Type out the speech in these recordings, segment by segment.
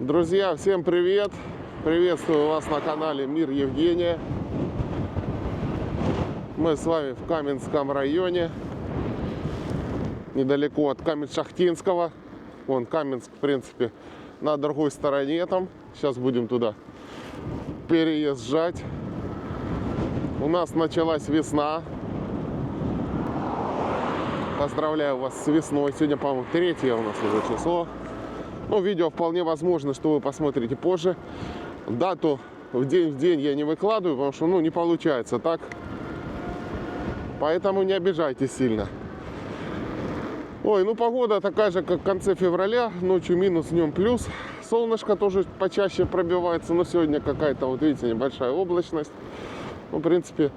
Друзья, всем привет! Приветствую вас на канале Мир Евгения. Мы с вами в Каменском районе, недалеко от Каменск-Шахтинского. Вон Каменск, в принципе, на другой стороне там. Сейчас будем туда переезжать. У нас началась весна. Поздравляю вас с весной. Сегодня, по-моему, 3 у нас уже число. Ну, видео вполне возможно, что вы посмотрите позже. Дату в день я не выкладываю, потому что, не получается так. Поэтому не обижайтесь сильно. Ой, погода такая же, как в конце февраля. Ночью минус, днем плюс. Солнышко тоже почаще пробивается. Но сегодня какая-то, вот видите, небольшая облачность. В принципе,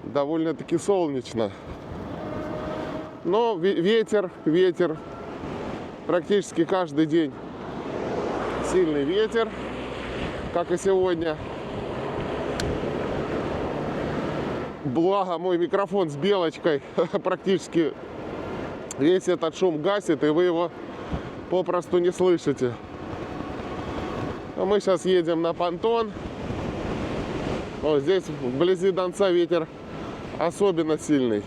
довольно-таки солнечно. Но ветер. Практически каждый день сильный ветер, как и сегодня. Благо мой микрофон с белочкой практически весь этот шум гасит, и вы его попросту не слышите. А мы сейчас едем на понтон. Вот здесь вблизи Донца ветер особенно сильный.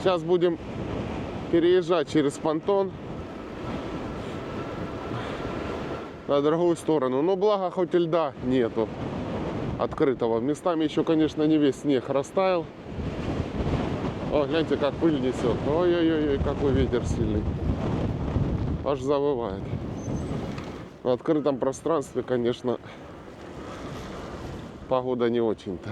Сейчас будем переезжать через понтон на другую сторону. Но благо хоть и льда нету открытого. Местами еще, конечно, не весь снег растаял. О, гляньте, как пыль несет. Ой-ой-ой, какой ветер сильный. Аж завывает. На открытом пространстве, конечно, погода не очень-то.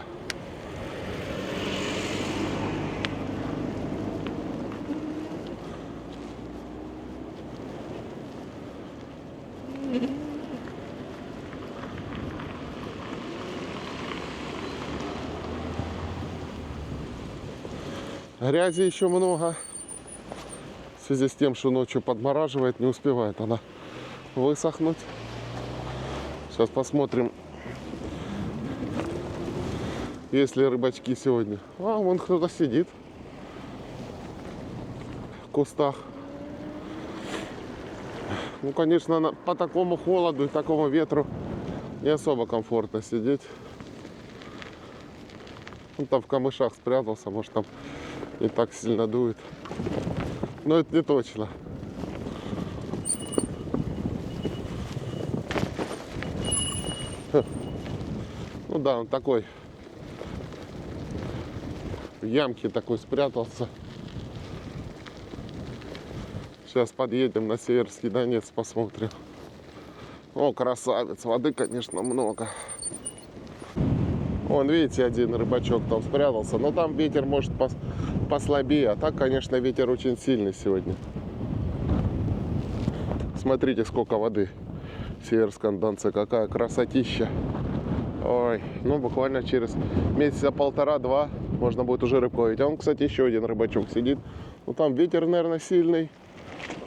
Грязи еще много. В связи с тем, что ночью подмораживает, не успевает она высохнуть. Сейчас посмотрим, есть ли рыбачки сегодня. А, вон кто-то сидит в кустах. Конечно, по такому холоду и такому ветру не особо комфортно сидеть. Он там в камышах спрятался, может, там не так сильно дует. Но это не точно. Ну да, он такой в ямке такой спрятался. Сейчас подъедем на Северский Донец, посмотрим. О, красавец, воды, конечно, много. Вон, видите, один рыбачок там спрятался. Но там ветер может послабее. А так, конечно, ветер очень сильный сегодня. Смотрите, сколько воды в Северском Донце. Какая красотища. Ой, буквально через месяца 1,5-2 можно будет уже рыбку ловить. А вон, кстати, еще один рыбачок сидит. Там ветер, наверное, сильный.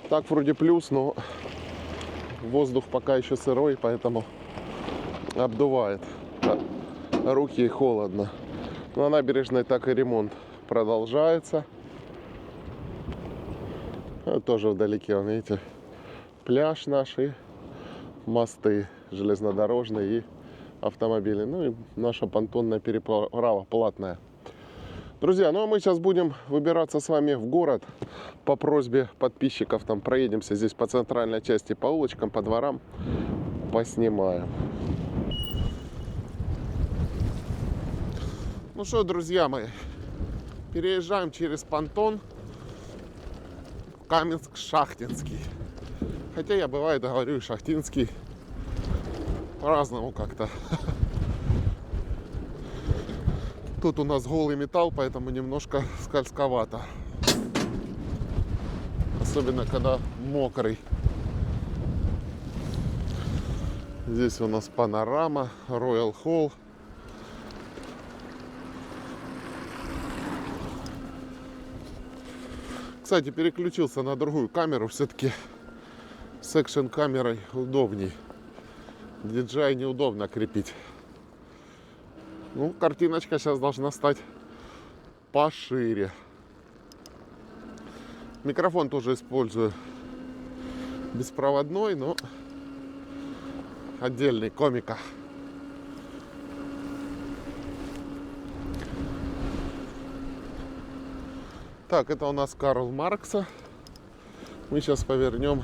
Так, вроде плюс, но воздух пока еще сырой, поэтому обдувает. Руки холодно. На набережной так и ремонт продолжается. Тоже вдалеке, вон, видите, пляж наши, мосты железнодорожные и автомобили. И наша понтонная переправа платная. Друзья, а мы сейчас будем выбираться с вами в город. По просьбе подписчиков там проедемся здесь по центральной части, по улочкам, по дворам, поснимаем. Ну что, друзья мои, переезжаем через понтон в Каменск-Шахтинский. Хотя я бывает говорю и Шахтинский. По-разному как-то. Тут у нас голый металл, поэтому немножко скользковато. Особенно когда мокрый. Здесь у нас панорама, Royal Hall. Кстати, переключился на другую камеру. Все-таки с экшн камерой удобней. DJI неудобно крепить. Картиночка сейчас должна стать пошире. Микрофон тоже использую беспроводной, но отдельный, комика. Так, это у нас Карл Маркса. Мы сейчас повернем.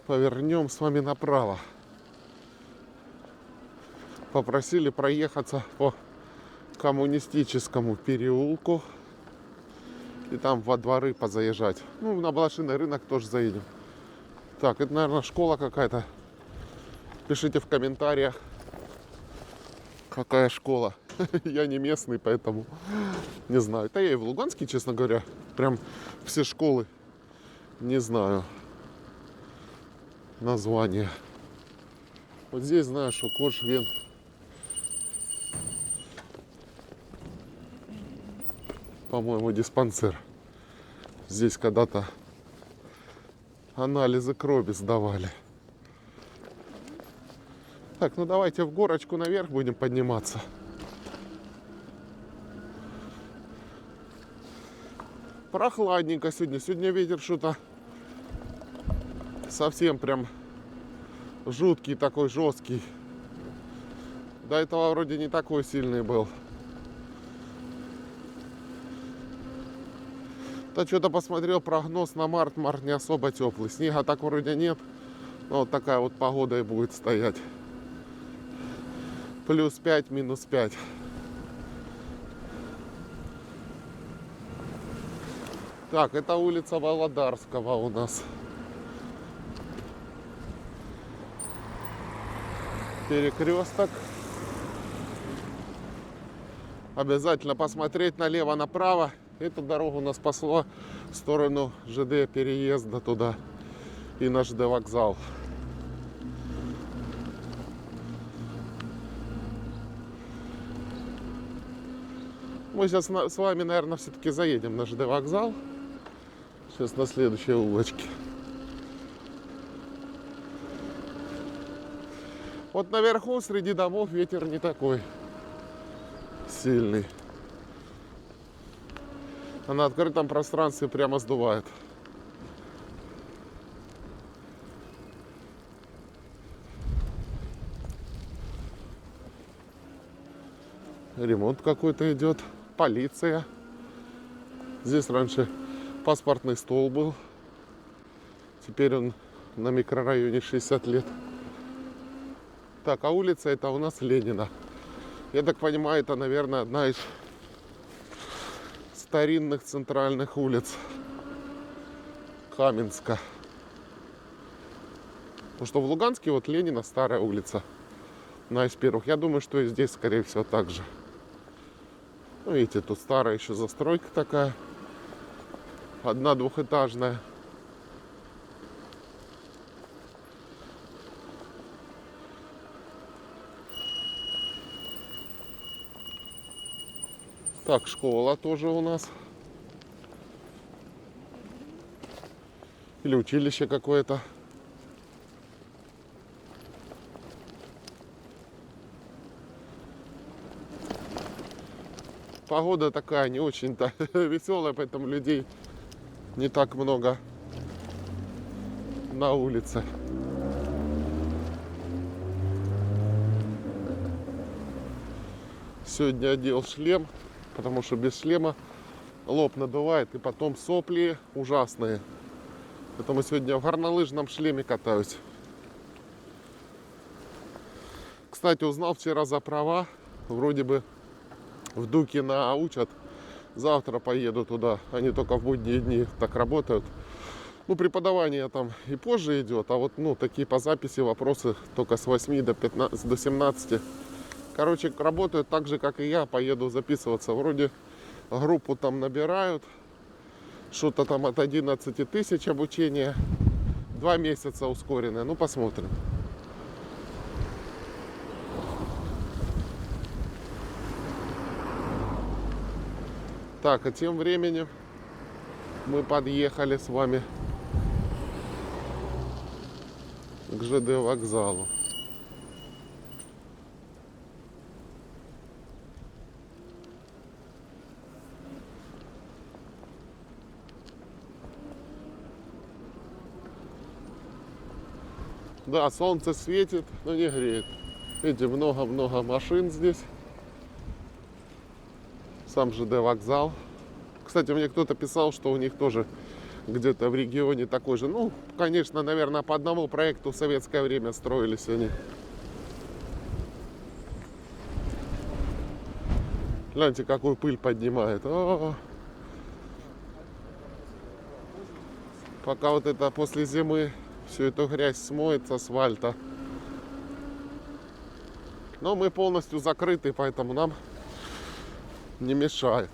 Повернем с вами направо. Попросили проехаться по коммунистическому переулку и там во дворы позаезжать. Ну, на блошиный рынок тоже заедем. Так, это, наверное, школа какая-то. Пишите в комментариях, какая школа. Я не местный, поэтому не знаю. Да я и в Луганске, честно говоря, прям все школы не знаю названия. Вот здесь знаю, что Коршвен. По-моему, диспансер. Здесь когда-то анализы крови сдавали. Так, ну давайте в горочку наверх будем подниматься. Прохладненько сегодня. Сегодня ветер что-то совсем прям жуткий такой, жесткий. До этого вроде не такой сильный был. Да что-то посмотрел прогноз на март. Март не особо теплый. Снега так вроде нет. Но вот такая вот погода и будет стоять. Плюс 5, минус 5. Так, это улица Володарского у нас. Перекресток. Обязательно посмотреть налево-направо. Эту дорогу нас спасла в сторону ЖД переезда туда и на ЖД вокзал. Мы сейчас с вами, наверное, все-таки заедем на ЖД вокзал. Сейчас на следующей улочке. Вот наверху среди домов ветер не такой сильный. А на открытом пространстве прямо сдувает. Ремонт какой-то идет. Полиция. Здесь раньше паспортный стол был. Теперь он на микрорайоне 60 лет. Так, а улица это у нас Ленина. Я так понимаю, это, наверное, одна из старинных центральных улиц Каменска. Потому что в Луганске вот Ленина старая улица. Одна из первых. Я думаю, что и здесь, скорее всего, так же. Ну, видите, тут старая еще застройка такая. Одна двухэтажная. Так, школа тоже у нас. Или училище какое-то. Погода такая не очень-то веселая, поэтому людей не так много на улице. Сегодня одел шлем, потому что без шлема лоб надувает и потом сопли ужасные. Поэтому сегодня в горнолыжном шлеме катаюсь. Кстати, узнал вчера за права. Вроде бы в Дукино учат. Завтра поеду туда. Они только в будние дни так работают. Ну, преподавание там и позже идет. А вот, ну, такие по записи вопросы только с 8 до 15, до 17. Короче, работают так же, как и я. Поеду записываться. Вроде группу там набирают. Что-то там от 11 тысяч обучения. 2 месяца ускоренное. Ну, посмотрим. Так, а тем временем мы подъехали с вами к ЖД вокзалу. Да, солнце светит, но не греет. Видите, много-много машин здесь. Сам ЖД вокзал. Кстати, мне кто-то писал, что у них тоже где-то в регионе такой же. Ну, конечно, наверное, по одному проекту в советское время строились они. Гляньте, какую пыль поднимает. О-о-о. Пока вот это после зимы всю эту грязь смоет с асфальта. Но мы полностью закрыты, поэтому нам не мешает.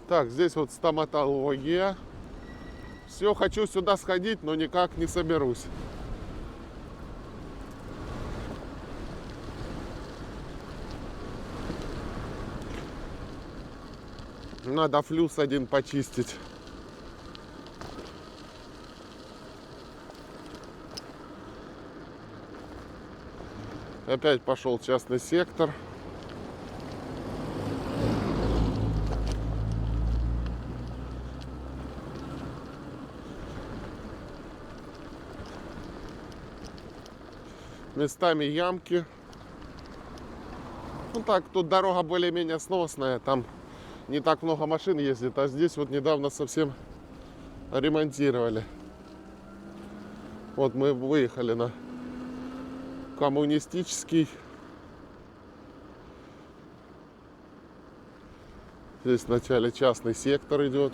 Так, здесь вот стоматология. Все, хочу сюда сходить, но никак не соберусь. Надо флюс один почистить. Опять пошел частный сектор. Местами ямки. Ну так, тут дорога более-менее сносная. Там не так много машин ездит. А здесь вот недавно совсем ремонтировали. Вот мы выехали на Коммунистический. Здесь вначале частный сектор идет.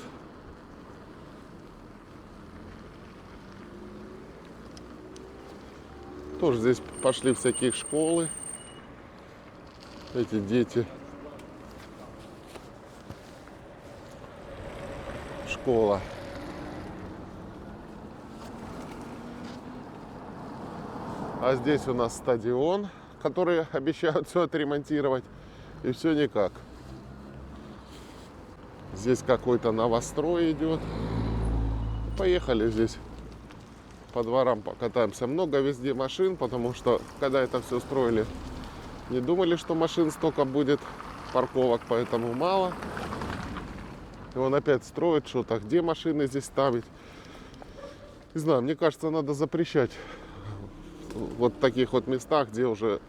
Тоже здесь пошли всякие школы. Эти дети. Школа. А здесь у нас стадион, который обещают все отремонтировать. И все никак. Здесь какой-то новострой идет. Поехали здесь по дворам покатаемся. Много везде машин, потому что когда это все строили, не думали, что машин столько будет, парковок поэтому мало. И он опять строит что-то, где машины здесь ставить. Не знаю, мне кажется, надо запрещать вот в таких вот местах, где уже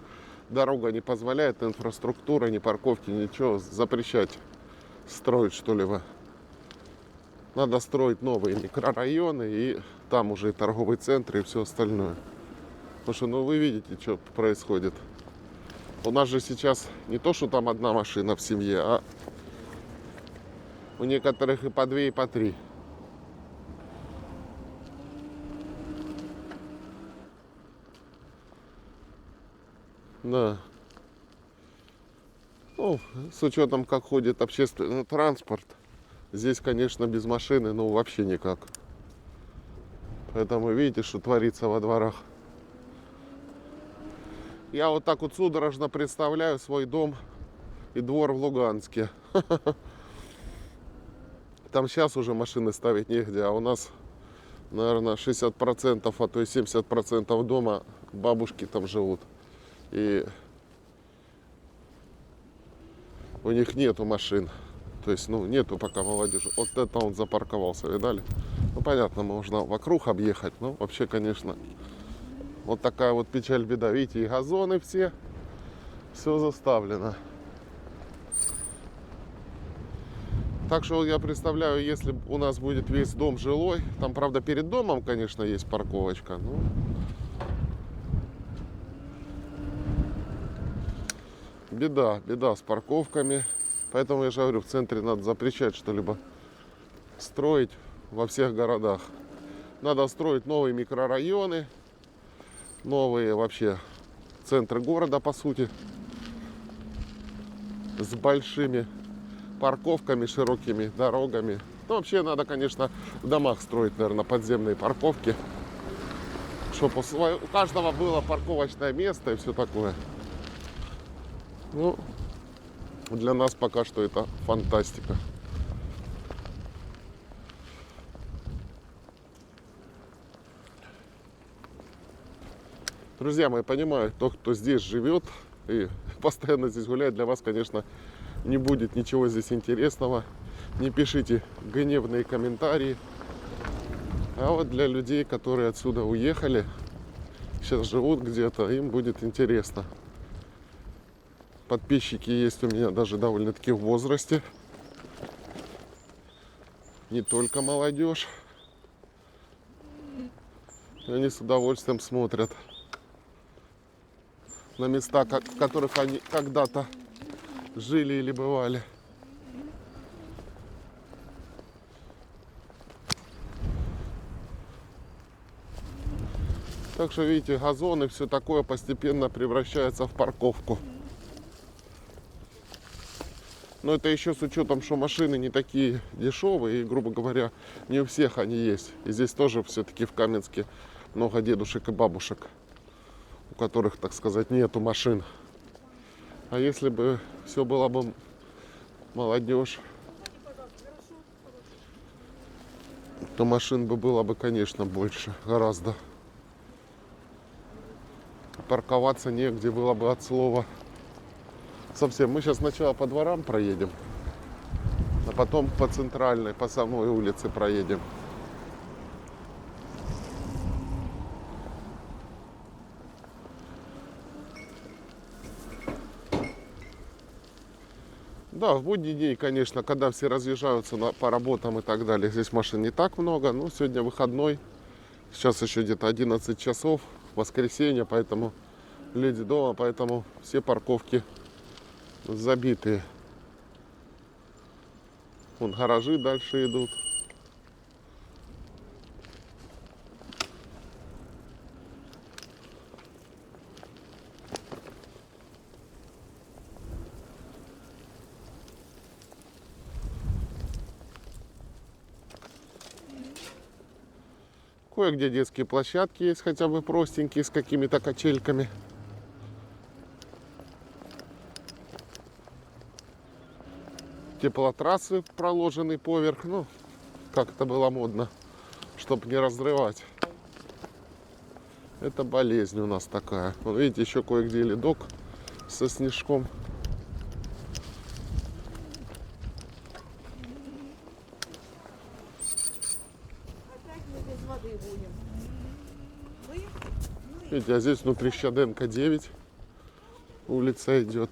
дорога не позволяет, инфраструктура, ни парковки, ничего, запрещать строить что-либо. Надо строить новые микрорайоны, и там уже и торговые центры, и все остальное. Потому что, ну, вы видите, что происходит. У нас же сейчас не то, что там одна машина в семье, а у некоторых и по две, и по три. Да. Ну, с учетом, как ходит общественный транспорт, здесь, конечно, без машины, ну, вообще никак. Поэтому видите, что творится во дворах. Я вот так вот судорожно представляю свой дом и двор в Луганске. Там сейчас уже машины ставить негде, а у нас, наверное, 60%, а то и 70% дома бабушки там живут. И у них нету машин. То есть, ну, нету пока молодежи. Вот это он запарковался, видали? Ну, понятно, можно вокруг объехать. Но вообще, конечно, вот такая вот печаль, беда. Видите, и газоны все заставлено. Так что я представляю, если у нас будет весь дом жилой, там, правда, перед домом, конечно, есть парковочка, но беда с парковками. Поэтому я же говорю, в центре надо запрещать что-либо строить во всех городах. Надо строить новые микрорайоны, новые вообще центры города, по сути, с большими парковками, широкими дорогами. Ну, вообще надо, конечно, в домах строить, наверное, подземные парковки, чтобы у каждого было парковочное место и все такое. Ну, для нас пока что это фантастика. Друзья мои, понимаю, тот, кто здесь живет и постоянно здесь гуляет, для вас, конечно, не будет ничего здесь интересного. Не пишите гневные комментарии. А вот для людей, которые отсюда уехали, сейчас живут где-то, им будет интересно. Подписчики есть у меня даже довольно-таки в возрасте. Не только молодежь. Они с удовольствием смотрят на места, в которых они когда-то жили или бывали. Так что, видите, газоны, все такое постепенно превращается в парковку. Но это еще с учетом, что машины не такие дешевые, и, грубо говоря, не у всех они есть. И здесь тоже все-таки в Каменске много дедушек и бабушек, у которых, так сказать, нету машин. А если бы все было бы молодежь, то машин бы было бы, конечно, больше, гораздо. Парковаться негде было бы от слова совсем. Мы сейчас сначала по дворам проедем, а потом по центральной, по самой улице проедем. Да, в будний день, конечно, когда все разъезжаются по работам и так далее, здесь машин не так много. Но сегодня выходной, сейчас еще где-то 11 часов, воскресенье, поэтому люди дома, поэтому все парковки забитые. Вон гаражи дальше идут. Кое-где детские площадки есть, хотя бы простенькие, с какими-то качельками. Теплотрассы проложены поверх, ну, как это было модно, чтобы не разрывать. Это болезнь у нас такая. Вот видите, еще кое-где ледок со снежком. Видите, а здесь внутри Щаденко 9 улица идет.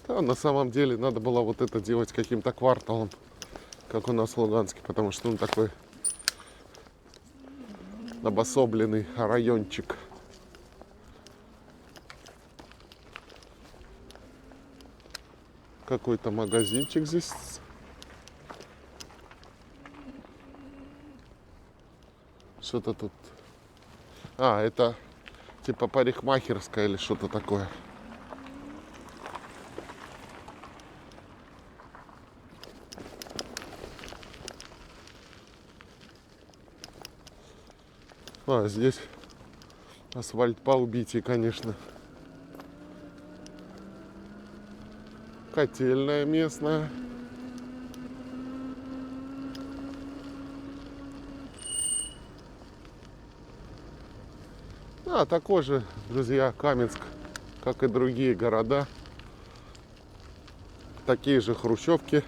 Да, на самом деле надо было вот это делать каким-то кварталом, как у нас в Луганске, потому что он такой обособленный райончик. Какой-то магазинчик здесь. Что-то тут. А, это типа парикмахерская или что-то такое. А, здесь асфальт поубитый, конечно. Котельная местная. А, такой же, друзья, Каменск, как и другие города. Такие же хрущевки.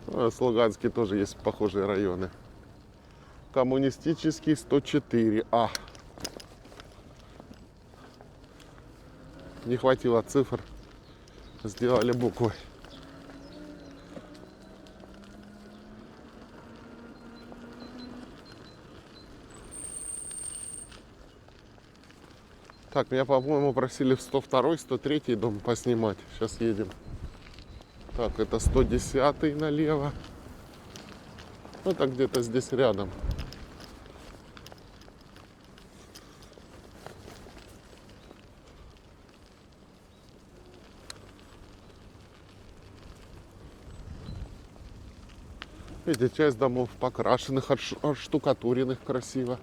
В Луганске тоже есть похожие районы. Коммунистический 104А. Не хватило цифр. Сделали буквы. Так, меня, по-моему, просили в 102-й, 103-й дом поснимать. Сейчас едем. Так, это 110-й налево. Ну, это где-то здесь рядом. Видите, часть домов покрашенных, отштукатуренных красиво.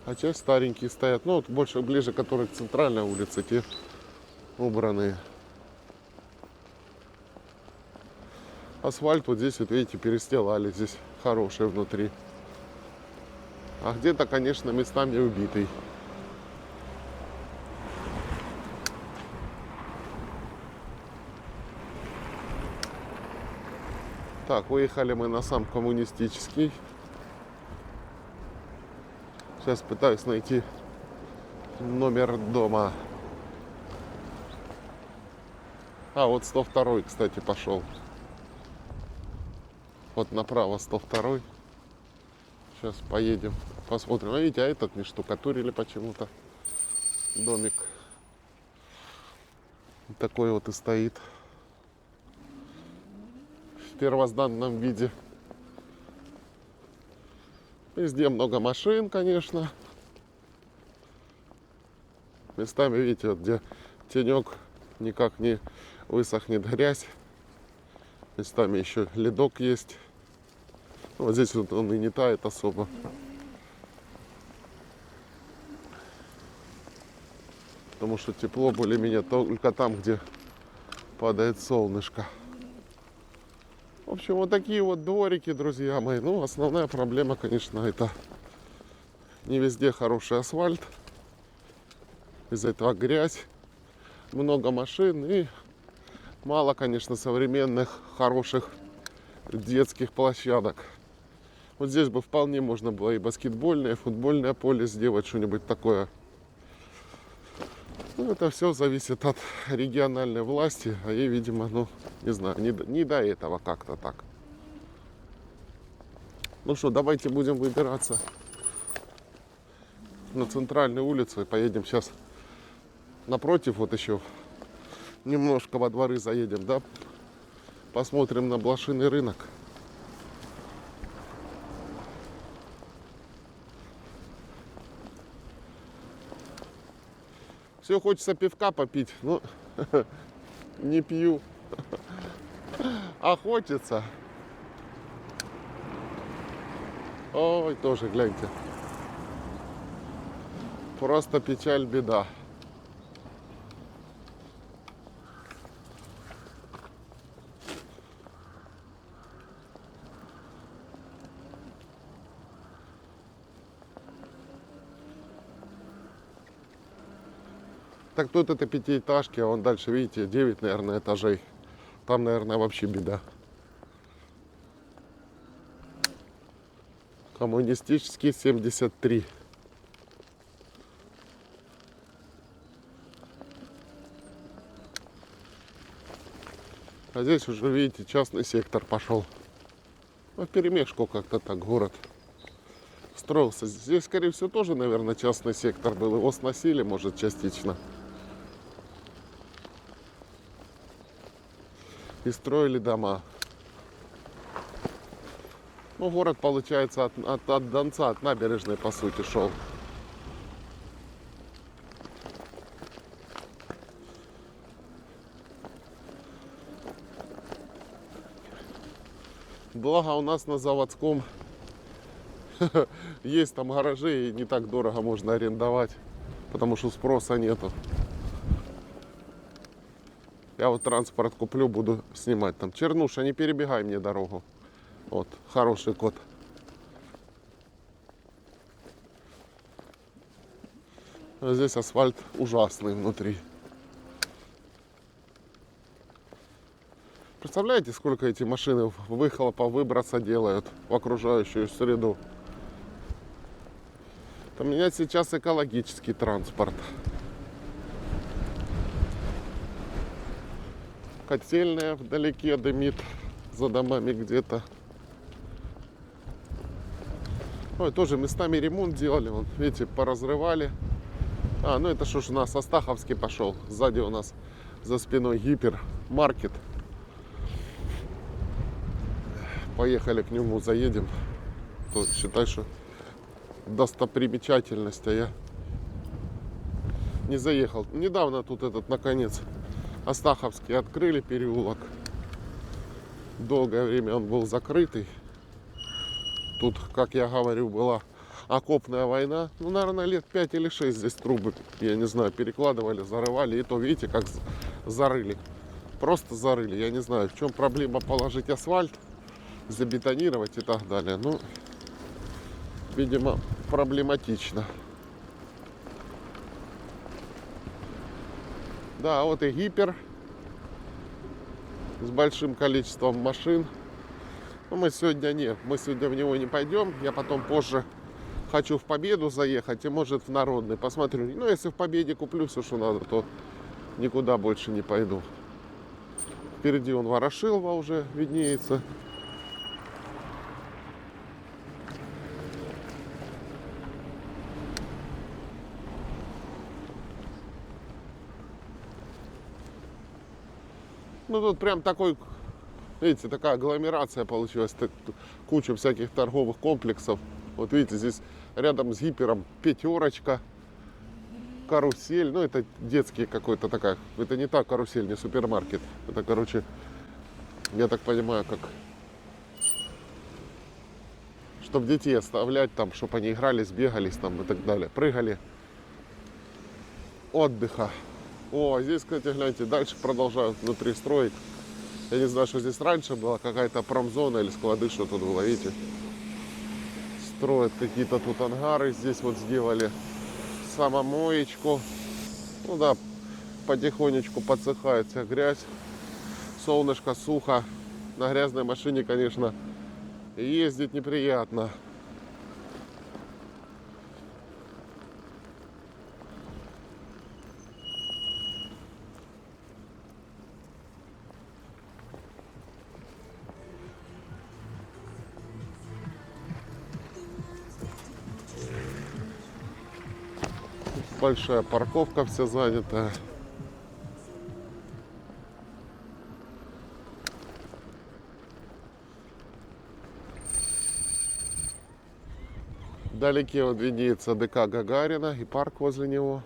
А часть старенькие стоят. Ну, вот больше, ближе, которые к центральной улице, те убранные. Асфальт вот здесь, вот видите, перестилали. Здесь хороший внутри. А где-то, конечно, местами убитый. Так, выехали мы на сам Коммунистический. Сейчас пытаюсь найти номер дома. А, вот 102, кстати, пошел. Вот направо 102. Сейчас поедем, посмотрим. А видите, а этот не штукатурили почему-то. Домик. Такой вот и стоит. В первозданном виде. Везде много машин, конечно. Местами, видите, вот где тенек никак не высохнет грязь. Местами еще ледок есть. Вот здесь вот он и не тает особо. Потому что тепло более-менее только там, где падает солнышко. В общем, вот такие вот дворики, друзья мои. Ну, основная проблема, конечно, это не везде хороший асфальт. Из-за этого грязь, много машин и мало, конечно, современных, хороших детских площадок. Вот здесь бы вполне можно было и баскетбольное, и футбольное поле сделать, что-нибудь такое. Ну, это все зависит от региональной власти, а ей, видимо, ну, не знаю, не до этого как-то так. Ну что, давайте будем выбираться на центральную улицу и поедем сейчас напротив, вот еще немножко во дворы заедем, да, посмотрим на блошиный рынок. Все, хочется пивка попить, но не пью, а хочется. Ой, тоже, гляньте, просто печаль, беда. Так тут это пятиэтажки, а вон дальше, видите, 9, наверное, этажей. Там, наверное, вообще беда. Коммунистический 73. А здесь уже, видите, частный сектор пошел. Ну, вперемешку как-то так город строился. Здесь, скорее всего, тоже, наверное, частный сектор был. Его сносили, может, частично. И строили дома. Ну, город, получается, от Донца, от набережной, по сути, шел. Благо у нас на Заводском есть там гаражи, и не так дорого можно арендовать, потому что спроса нету. Я вот транспорт куплю, буду снимать там. Чернуша, не перебегай мне дорогу. Вот, хороший кот. А здесь асфальт ужасный внутри. Представляете, сколько эти машины выхлопа, выброса делают в окружающую среду? У меня сейчас экологический транспорт. Котельная вдалеке дымит за домами где-то. Ой, тоже местами ремонт делали. Вон, видите, поразрывали. А, ну это что ж у нас Астаховский пошел. Сзади у нас за спиной гипермаркет. Поехали к нему, заедем. То считай, что достопримечательность, а я не заехал. Недавно тут этот, наконец, Астаховский открыли переулок. Долгое время он был закрытый. Тут, как я говорю, была окопная война. Ну, наверное, лет 5 или 6 здесь трубы, я не знаю, перекладывали, зарывали. И то, видите, как зарыли. просто зарыли. Я не знаю, в чем проблема положить асфальт, забетонировать и так далее. Ну, видимо, проблематично. Да, вот и гипер с большим количеством машин. Но мы сегодня в него не пойдем. Я потом позже хочу в Победу заехать и, может, в Народный. Посмотрю. Ну, если в Победе куплю все, что надо, то никуда больше не пойду. Впереди он Ворошилова уже виднеется. Ну, тут прям такой, видите, такая агломерация получилась. Куча всяких торговых комплексов. Вот видите, здесь рядом с гипером пятерочка, карусель. Ну, это детский какой-то такая. Это не та карусель, не супермаркет. Это, короче, я так понимаю, как... Чтобы детей оставлять там, чтобы они игрались, бегались там и так далее. Прыгали. Отдыха. О, здесь, кстати, гляньте, дальше продолжают внутри строить. Я не знаю, что здесь раньше была, какая-то промзона или склады, что тут было, видите. Строят какие-то тут ангары, здесь вот сделали самомоечку. Ну да, потихонечку подсыхает вся грязь. Солнышко, сухо. На грязной машине, конечно, ездить неприятно. Большая парковка вся занята. Вдалеке вот виднеется ДК Гагарина и парк возле него.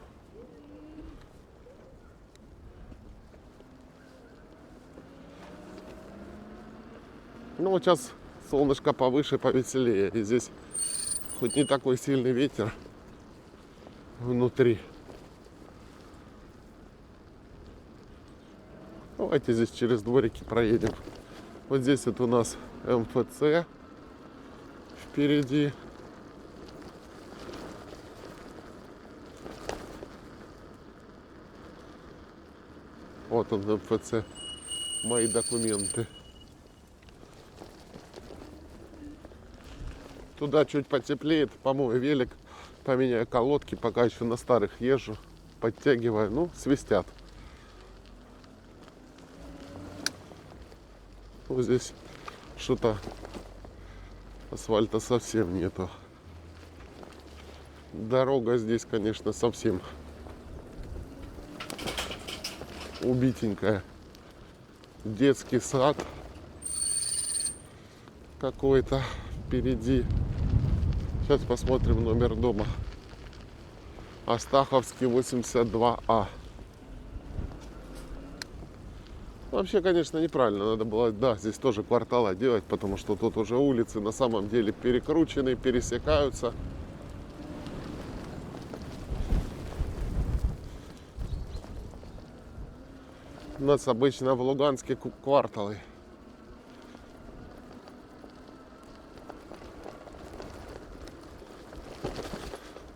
Ну вот сейчас солнышко повыше, повеселее. И здесь хоть не такой сильный ветер внутри. Давайте здесь через дворики проедем. Вот здесь вот у нас МФЦ впереди. Вот он, МФЦ. Мои документы. Туда чуть потеплеет, помою велик, поменяю колодки, пока еще на старых езжу, подтягиваю, ну, свистят. Вот здесь что-то асфальта совсем нету. Дорога здесь, конечно, совсем убитенькая. Детский сад какой-то впереди. Сейчас посмотрим номер дома. Астаховский 82А. Вообще, конечно, неправильно. Надо было, да, здесь тоже квартала делать, потому что тут уже улицы на самом деле перекручены, пересекаются. У нас обычно в Луганске кварталы.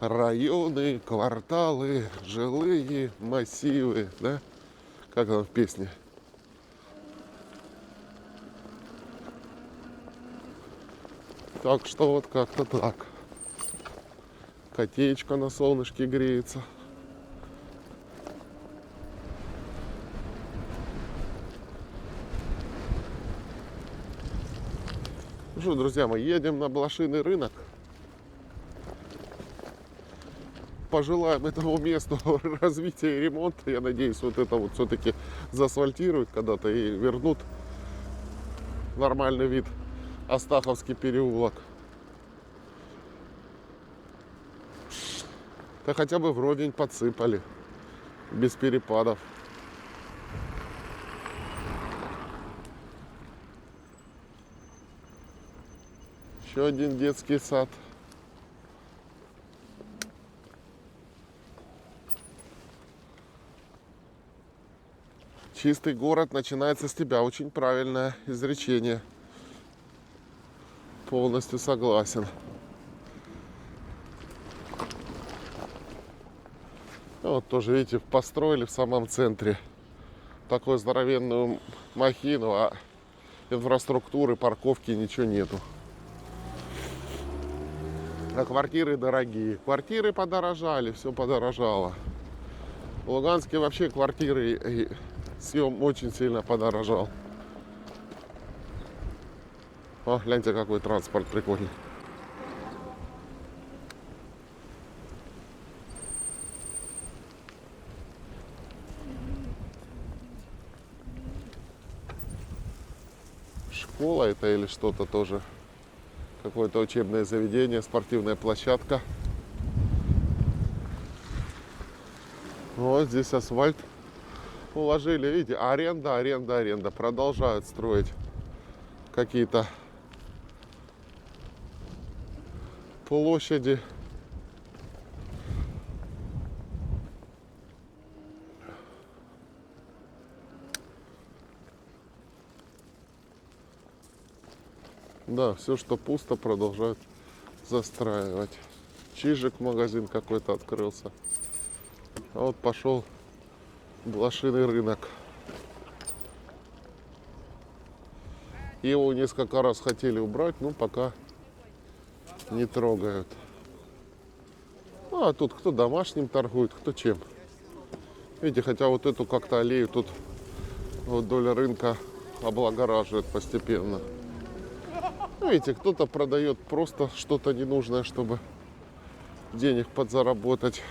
Районы, кварталы, жилые массивы, да? Как там в песне? Так что вот как-то так. Котеечка на солнышке греется. Ну что, друзья, мы едем на блошиный рынок. Пожелаем этому месту развития и ремонта. Я надеюсь, вот это вот все-таки заасфальтируют когда-то и вернут нормальный вид Астаховский переулок. Да хотя бы вровень подсыпали, без перепадов. Еще один детский сад. Чистый город начинается с тебя. Очень правильное изречение. Полностью согласен. Вот тоже, видите, построили в самом центре такую здоровенную махину, а инфраструктуры, парковки, ничего нету. А квартиры дорогие. Квартиры подорожали, все подорожало. В Луганске вообще квартиры и съем очень сильно подорожал. О, гляньте, какой транспорт прикольный. Школа это или что-то тоже. Какое-то учебное заведение, спортивная площадка. Вот здесь асфальт уложили. Видите, аренда. Продолжают строить какие-то площади. Да, все, что пусто, продолжают застраивать. Чижик магазин какой-то открылся. А вот пошел блошиный рынок. Его несколько раз хотели убрать, но пока не трогают. А тут кто домашним торгует, кто чем. Видите, хотя вот эту как-то аллею тут вот доля рынка облагораживает постепенно. Видите, кто-то продает просто что-то ненужное, чтобы денег подзаработать.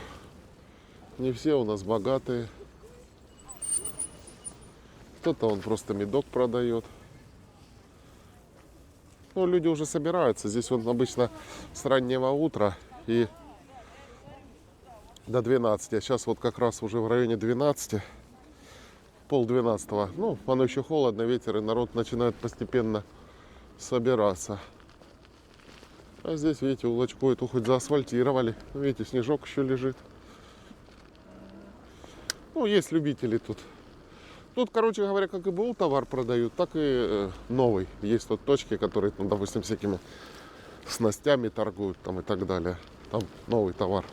Не все у нас богатые. Кто-то он просто медок продает. Ну, люди уже собираются. Здесь вот обычно с раннего утра и до 12. А сейчас вот как раз уже в районе 12, пол-12. Ну, оно еще холодно, ветер, и народ начинает постепенно собираться. А здесь, видите, улочку эту хоть заасфальтировали. Видите, снежок еще лежит. Ну, есть любители тут. Тут, короче говоря, как и был товар продают, так и новый. Есть тут точки, которые, ну, допустим, всякими снастями торгуют там и так далее. Там новый товар.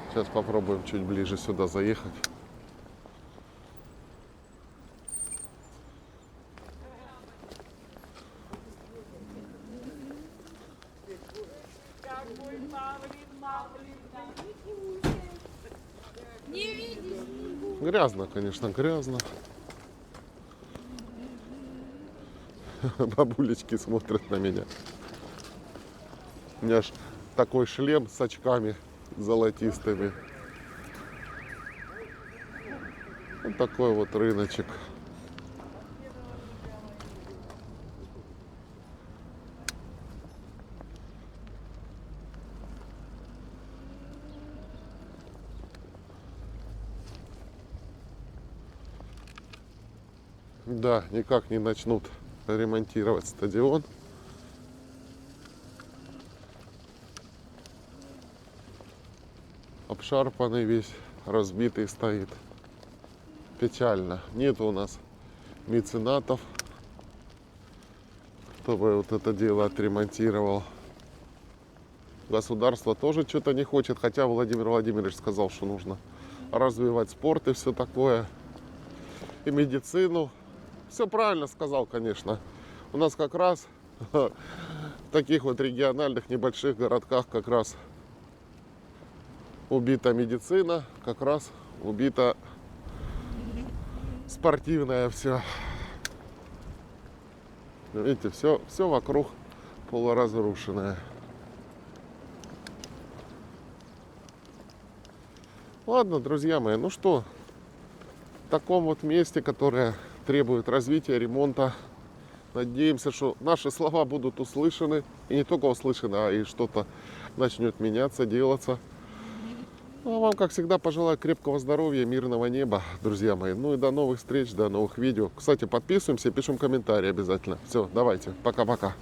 Сейчас попробуем чуть ближе сюда заехать. Грязно, конечно, грязно. Бабулечки смотрят на меня. У меня аж такой шлем с очками золотистыми. Вот такой вот рыночек. Да, никак не начнут ремонтировать стадион. Обшарпанный весь, разбитый стоит. Печально. Нет у нас меценатов, чтобы вот это дело отремонтировал. Государство тоже что-то не хочет, хотя Владимир Владимирович сказал, что нужно развивать спорт и все такое, и медицину. Все правильно сказал, конечно. У нас как раз в таких вот региональных небольших городках как раз убита медицина, как раз убита спортивное все. Видите, все вокруг полуразрушенное. Ладно, друзья мои, ну что, в таком вот месте, которое требует развития, ремонта, надеемся, что наши слова будут услышаны. И не только услышаны, а и что-то начнет меняться, делаться. Ну, а вам, как всегда, пожелаю крепкого здоровья, мирного неба, друзья мои. Ну и до новых встреч, до новых видео. Кстати, подписываемся, пишем комментарии обязательно. Все, давайте, пока-пока.